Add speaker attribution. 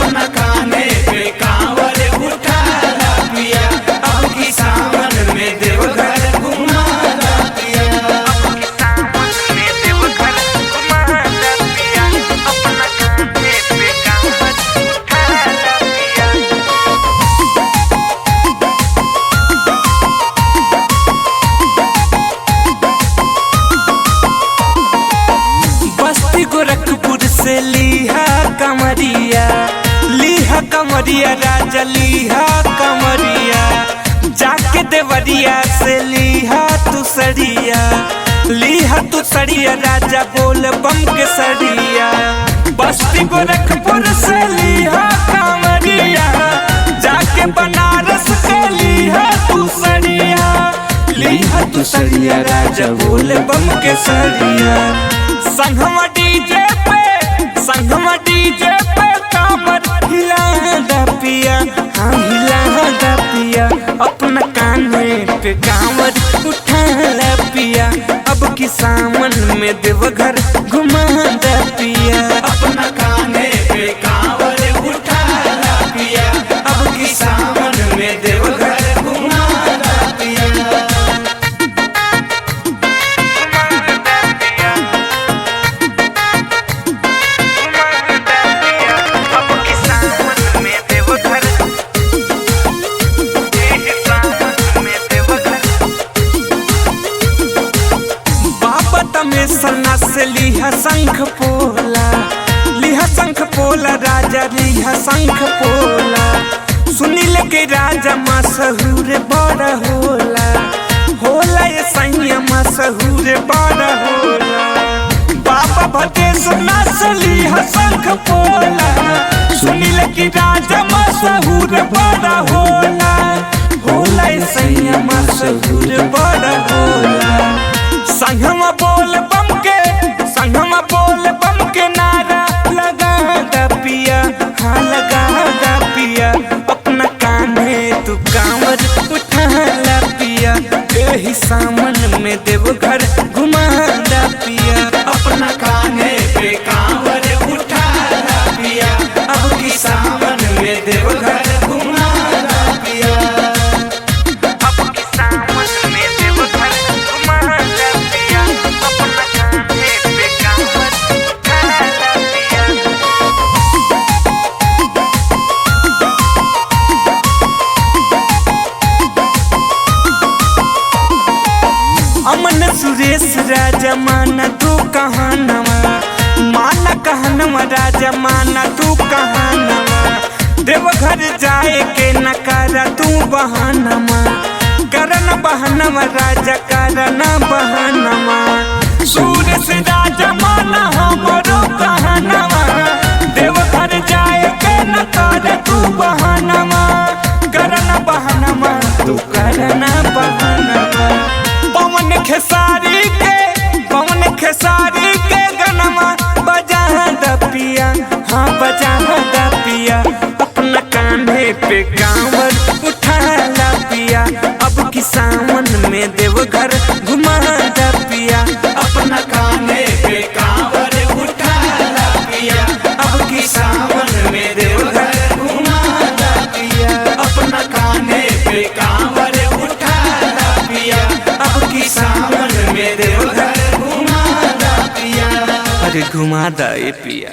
Speaker 1: अपना काने पे कांवर उठाला पिया, अब की सावन में देवघर घुमाला पिया।
Speaker 2: अब की सावन में देवघर घुमाला पिया, अपना काने पे कांवर उठाला पिया।
Speaker 1: बस्ती गोरखपुर से लिहा कमरिया राजा लिहा कमरिया, जाके देवरिया से लिहा तू सड़िया राजा बोल बम के सड़िया। बस्ती गोरखपुर से लिहा कमरिया, जाके बनारस से लिहा तू सड़िया राजा बोल बम के सड़िया। संगमा डीजे पे कामर हिला दा पिया, हाँ हिला दा पिया, अपना कान्हे पे कांवर उठा ला पिया, अब की सावन में देवघर घुमा दा पिया। अपना कान्हे पे कांवर उठा ला पिया, अब की सावन में देवघर घुमा दा पिया। सन्ना से लिहा शंख पोला राजा लिहा शंख पोला, सुनील के राजा मशहूर बड़ा होला ये सैया मशहूर बड़ा होला। बाबा भटेश्वर से लिहा शंख पोला, सुनील के राजा मशहूर बड़ा होला ये सैया मशहूर बड़ा होला। संगमा बोल बम के नारा लगा दा पिया, हाँ लगा दा पिया, अपना कान्हे तू कांवर उठा ला पिया, एही सावन में देवघर घुमा दा पिया। अपना कान्हे पे कांवर उठा ला पिया, अब की सावन में देवघर घुमा दा पिया। अमन सुरेश राजा माना तू कहानवा, राजा माना तू कहानवा, देवघर जाए के न करा तू बहानमा, करन बहनवा राजा करन बहनवा। सुरेश राजा माना हमरो कहानवा, देवघर जाए के न करा तू बहानमा, करन बहनवा तू करन बहनवा। पवन खेसारी के गनमा बजा दा पिया, हाँ बजा दा पिया, अपना कान्हे पे कांवर उठा ला पिया, अब की सावन में देवघर घुमा दा पिया। अपना कान्हे पे कांवर उठा ला पिया, अब की सावन में देवघर घुमा दा पिया। अपना कान्हे पे कांवर उठा ला पिया, अब की सावन में देवघर घुमा दा पिया। अरे घुमा दा पिया।